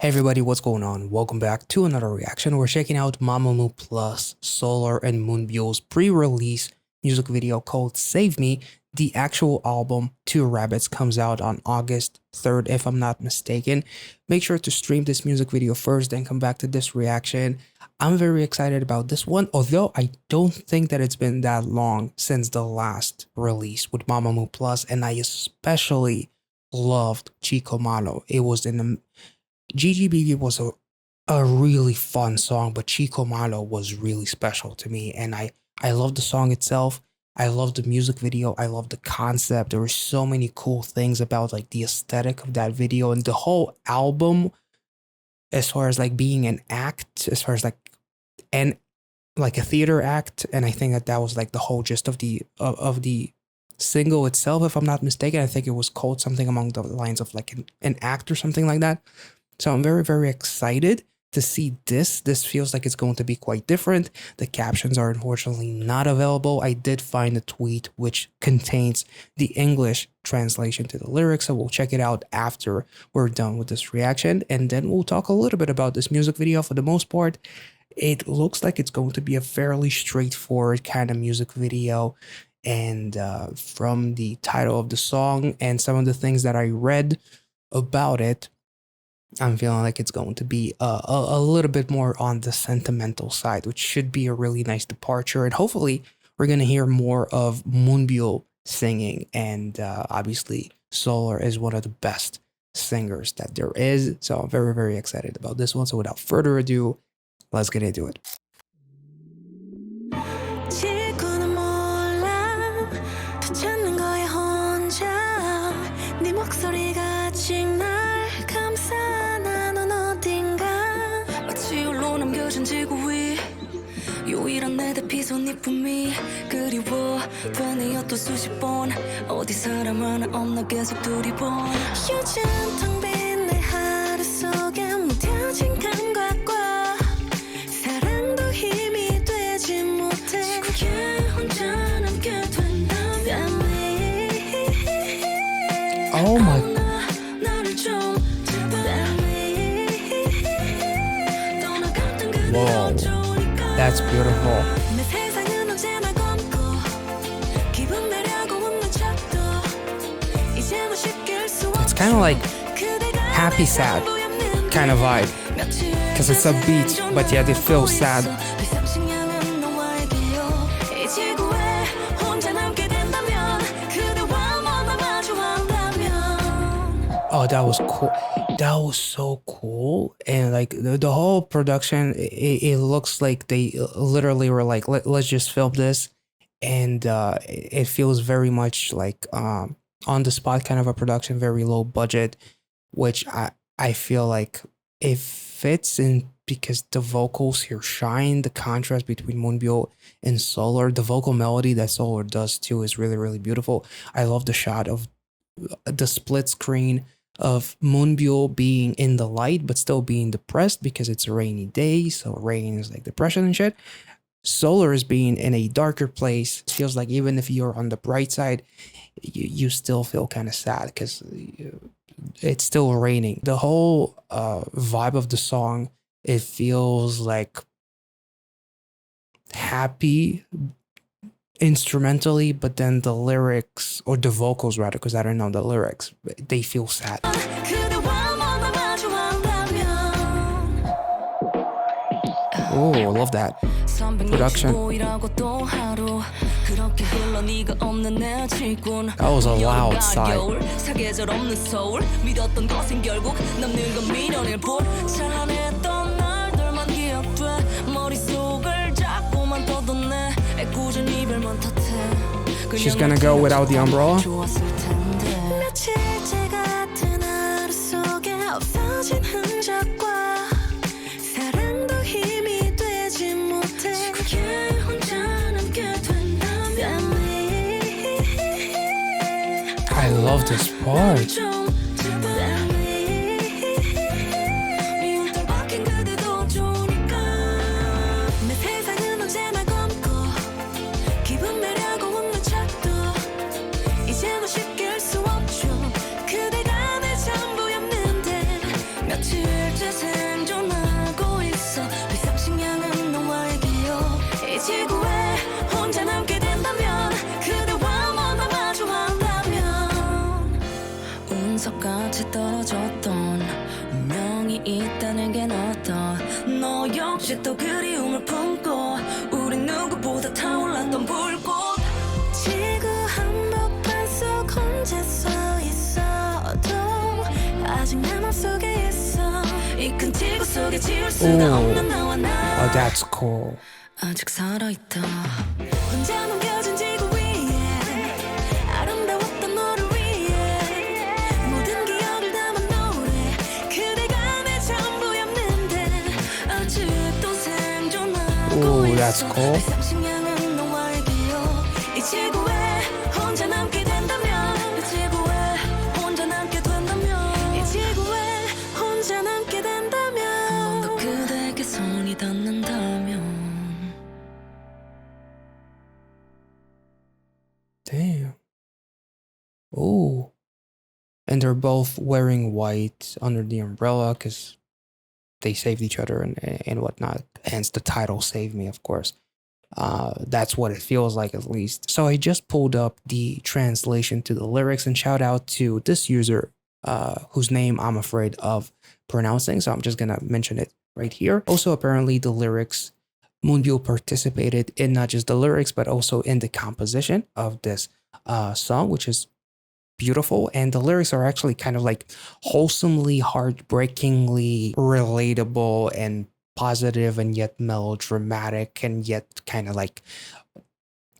Hey everybody, what's going on? Welcome back to another reaction. We're checking out MAMAMOO plus Solar and Moonbyul's pre-release music video called Save Me. The actual album, Two Rabbits, comes out on August 3rd, if I'm not mistaken. Make sure to stream this music video first, then come back to this reaction. I'm very excited about this one, although I don't think that it's been that long since the last release with MAMAMOO plus, and I especially loved Chico Malo. It was in the GGBB was a really fun song, but Chico Malo was really special to me. And I love the song itself. I love the music video. I love the concept. There were so many cool things about like the aesthetic of that video and the whole album, as far as like being an act, as far as like a theater act. And I think that was like the whole gist of the single itself, if I'm not mistaken. I think it was called something along the lines of like an act or something like that. So I'm very, very excited to see this. This feels like it's going to be quite different. The captions are unfortunately not available. I did find a tweet which contains the English translation to the lyrics, so we'll check it out after we're done with this reaction. And then we'll talk a little bit about this music video. For the most part, it looks like it's going to be a fairly straightforward kind of music video. And from the title of the song and some of the things that I read about it, I'm feeling like it's going to be a little bit more on the sentimental side, which should be a really nice departure. And hopefully we're going to hear more of Moonbyul singing. And obviously Solar is one of the best singers that there is. So I'm very, very excited about this one. So without further ado, let's get into it. 유일한 내 대피소 네 품이 그리워 되뇌어 또 수십 번 어디 사람 하나 없나 계속 두리번 요즘 텅 빈 내 하루 속에 무뎌진 감각과 사랑도 힘이 되지 못해 그게 혼자 남게 된다면 Oh my. Whoa. That's beautiful. It's kind of like happy sad kind of vibe, because it's upbeat, but yet it feels sad. Oh, that was cool. That was so cool. And like the whole production, it looks like they literally were like, let's just film this. And it feels very much like on the spot kind of a production, very low budget, which I feel like it fits in because the vocals here shine. The contrast between Moonbyul and Solar, the vocal melody that Solar does too is really, really beautiful. I love the shot of the split screen of Moonbyul being in the light but still being depressed because it's a rainy day, so rain is like depression and shit. Solar is being in a darker place. It feels like even if you're on the bright side, you still feel kind of sad because it's still raining. The whole vibe of the song, it feels like happy instrumentally, but then the lyrics, or the vocals rather, because I don't know the lyrics, they feel sad. Oh, I love that production. That was a loud sigh. She's gonna go without the umbrella. I love this part. 떨어졌던 운명이 있다는 게 어떤 너 역시 또 그리움을 품고 우리 누구보다 타올랐던 불꽃 지구 한복판 속 혼자 서 있어도 아직 내 맘속에 있어 이 큰 지구 속에 지울 수가 없는 너와 나 Oh, that's cool. 아직 살아있다 혼자 남겨진 지구 위에 아름다웠던 너를 위해 모든 기억을 담은 노래 그대가 내 전부였는데 아직도 생존하고 Ooh, that's 있어 cool. 상식량은 너와의 기억 이 지구에 혼자 남게 된다면 이 지구에 혼자 남게 된다면 이 지구에 혼자 남게 된다면 한 번 더 그대에게 손이 닿는다면 Damn. Ooh. And they're both wearing white under the umbrella because they saved each other and whatnot. Hence the title Save Me, of course. That's what it feels like, at least. So I just pulled up the translation to the lyrics, and shout out to this user whose name I'm afraid of pronouncing. So I'm just going to mention it right here. Also, apparently the lyrics, Moonbyul participated in not just the lyrics, but also in the composition of this song, which is beautiful. And the lyrics are actually kind of like wholesomely, heartbreakingly relatable and positive, and yet melodramatic, and yet kind of like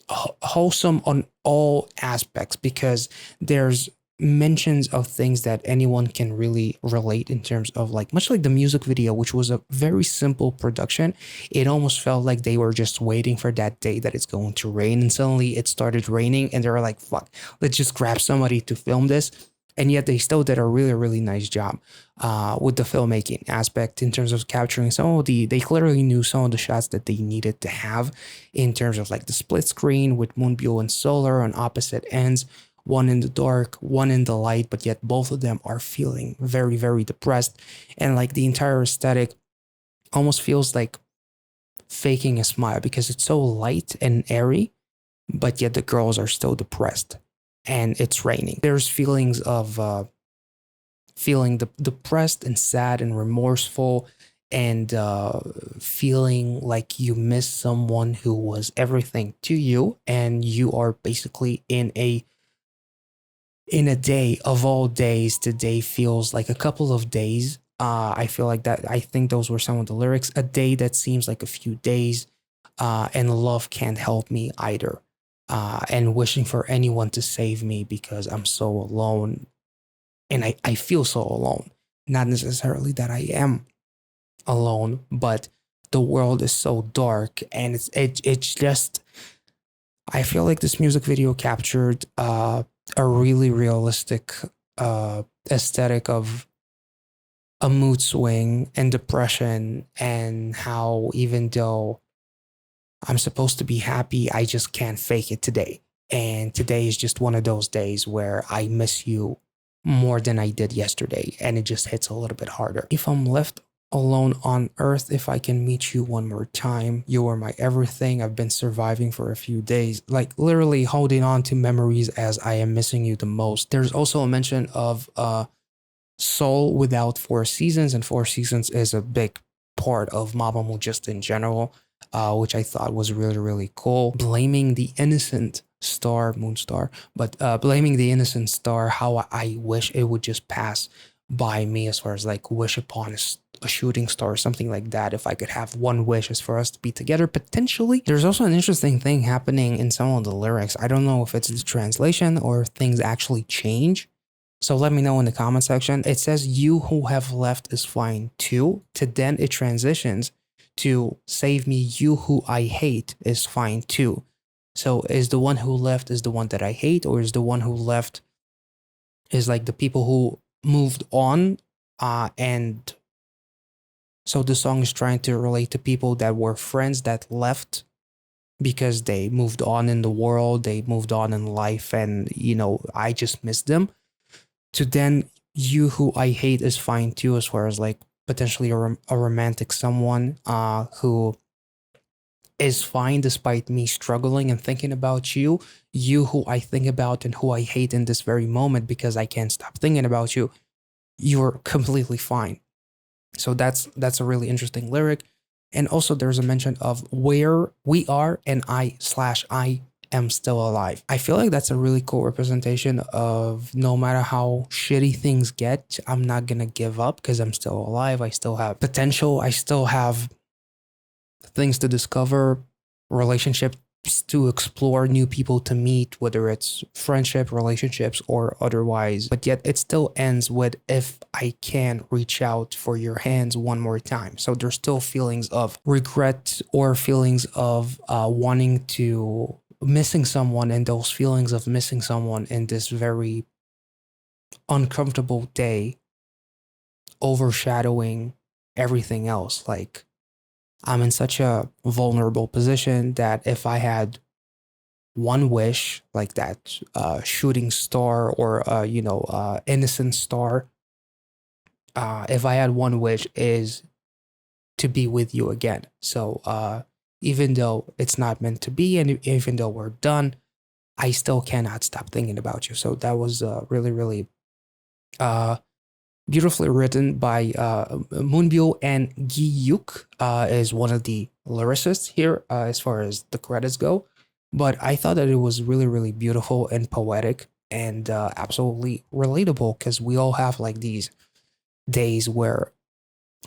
wholesome on all aspects, because there's mentions of things that anyone can really relate in terms of, like, much like the music video, which was a very simple production. It almost felt like they were just waiting for that day that it's going to rain, and suddenly it started raining and they were like, fuck, let's just grab somebody to film this. And yet they still did a really, really nice job with the filmmaking aspect in terms of capturing some of they clearly knew some of the shots that they needed to have in terms of like the split screen with Moonbyul and Solar on opposite ends, one in the dark, one in the light, but yet both of them are feeling very, very depressed. And like the entire aesthetic almost feels like faking a smile because it's so light and airy, but yet the girls are still depressed. And it's raining. There's feelings of feeling depressed and sad and remorseful, and feeling like you miss someone who was everything to you, and you are basically in a day of all days. Today feels like a couple of days. I feel like that. I think those were some of the lyrics. A day that seems like a few days, and love can't help me either. And wishing for anyone to save me because I'm so alone. And I feel so alone. Not necessarily that I am alone, but the world is so dark, and it's just, I feel like this music video captured a really realistic aesthetic of a mood swing and depression, and how even though I'm supposed to be happy, I just can't fake it today. And today is just one of those days where I miss you more than I did yesterday. And it just hits a little bit harder. If I'm left alone on earth, if I can meet you one more time, you are my everything. I've been surviving for a few days, like literally holding on to memories as I am missing you the most. There's also a mention of Soul without Four Seasons, and Four Seasons is a big part of MAMAMOO just in general. Which I thought was really, really cool. Blaming the innocent star, Moonstar, but blaming the innocent star, how I wish it would just pass by me, as far as like wish upon a shooting star or something like that. If I could have one wish as for us to be together, potentially. There's also an interesting thing happening in some of the lyrics. I don't know if it's the translation or if things actually change. So let me know in the comment section. It says, you who have left is fine too. To then it transitions to save me, you who I hate is fine too. So is the one who left is the one that I hate, or is the one who left is like the people who moved on? And so the song is trying to relate to people that were friends that left because they moved on in the world, they moved on in life, and I just miss them. To then you who I hate is fine too, as far as like potentially a romantic someone who is fine despite me struggling and thinking about you. You who I think about and who I hate in this very moment because I can't stop thinking about you. you're completely fine. So that's a really interesting lyric. And also there's a mention of where we are and I am still alive. I feel like that's a really cool representation of no matter how shitty things get, I'm not gonna give up because I'm still alive. I still have potential. I still have things to discover, relationships to explore, new people to meet, whether it's friendship, relationships, or otherwise. But yet it still ends with if I can reach out for your hands one more time. So there's still feelings of regret or feelings of wanting to missing someone, and those feelings of missing someone in this very uncomfortable day overshadowing everything else. Like, I'm in such a vulnerable position that if I had one wish, like that shooting star or innocent star, if I had one wish, is to be with you again. So even though it's not meant to be, and even though we're done, I still cannot stop thinking about you. So that was really, really beautifully written by Moonbyo, and Gi Yuk is one of the lyricists here as far as the credits go. But I thought that it was really, really beautiful and poetic and absolutely relatable, because we all have like these days where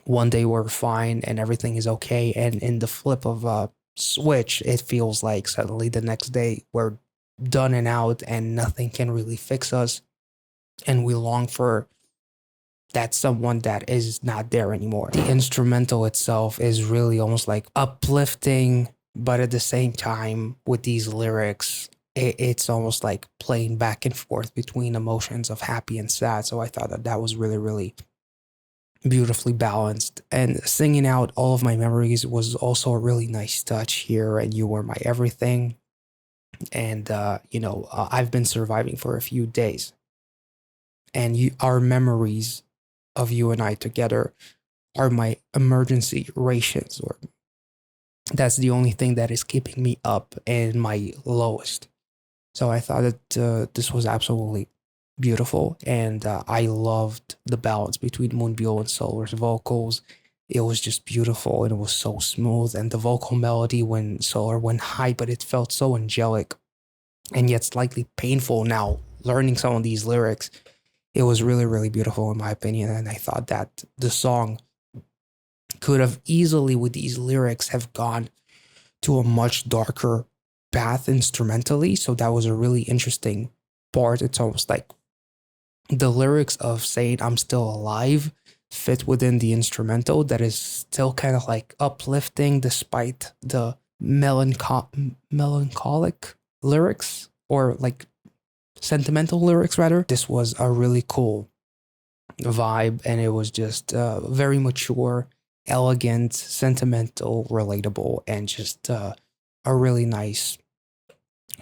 one day we're fine and everything is okay, and in the flip of a switch, it feels like suddenly the next day we're done and out and nothing can really fix us, and we long for that someone that is not there anymore. The instrumental itself is really almost like uplifting, but at the same time, with these lyrics, it's almost like playing back and forth between emotions of happy and sad. So I thought that that was really, really beautifully balanced. And singing out all of my memories was also a really nice touch here. And you were my everything. And, I've been surviving for a few days. And our memories of you and I together are my emergency rations, or that's the only thing that is keeping me up in my lowest. So I thought that this was absolutely beautiful, and I loved the balance between Moonbyo and Solar's vocals. It was just beautiful, and it was so smooth, and the vocal melody when Solar went high, but it felt so angelic and yet slightly painful now learning some of these lyrics. It was really, really beautiful in my opinion, and I thought that the song could have easily, with these lyrics, have gone to a much darker path instrumentally. So that was a really interesting part. It's almost like the lyrics of saying I'm still alive fit within the instrumental that is still kind of like uplifting despite the melancholic lyrics, or like sentimental lyrics rather. This was a really cool vibe, and it was just very mature, elegant, sentimental, relatable, and just a really nice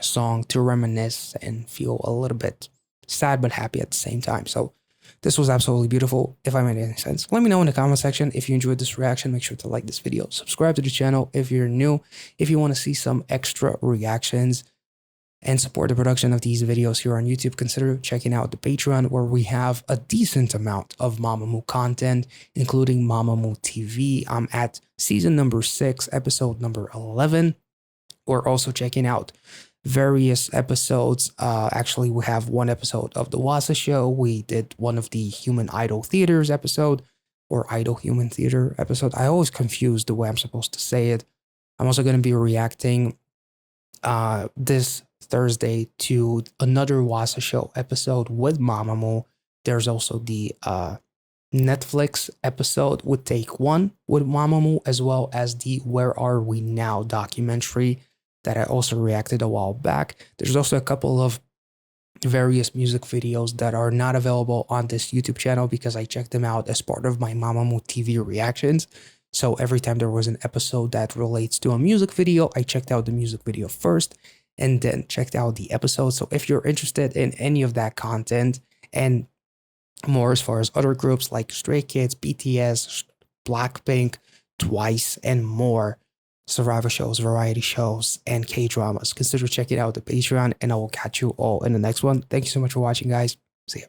song to reminisce and feel a little bit sad but happy at the same time. So this was absolutely beautiful. If I made any sense, let me know in the comment section. If you enjoyed this reaction, make sure to like this video, subscribe to the channel if you're new. If you want to see some extra reactions and support the production of these videos here on YouTube, consider checking out the Patreon, where we have a decent amount of MAMAMOO content, including MAMAMOO TV. I'm at season number 6, episode number 11. We're also checking out various episodes. Actually, we have one episode of The Wasa Show. We did one of the Human Idol Theaters episode, or Idol Human Theater episode. I always confuse the way I'm supposed to say it. I'm also going to be reacting this Thursday to another Wasa Show episode with MAMAMOO. There's also the Netflix episode with Take One with MAMAMOO, as well as the Where Are We Now documentary that I also reacted a while back. There's also a couple of various music videos that are not available on this YouTube channel because I checked them out as part of my MAMAMOO TV reactions. So every time there was an episode that relates to a music video, I checked out the music video first and then checked out the episode. So if you're interested in any of that content and more as far as other groups like Stray Kids, BTS, Blackpink, Twice, and more, survivor shows, variety shows, and K-dramas, consider checking out the Patreon, and I will catch you all in the next one. Thank you so much for watching, guys. See ya.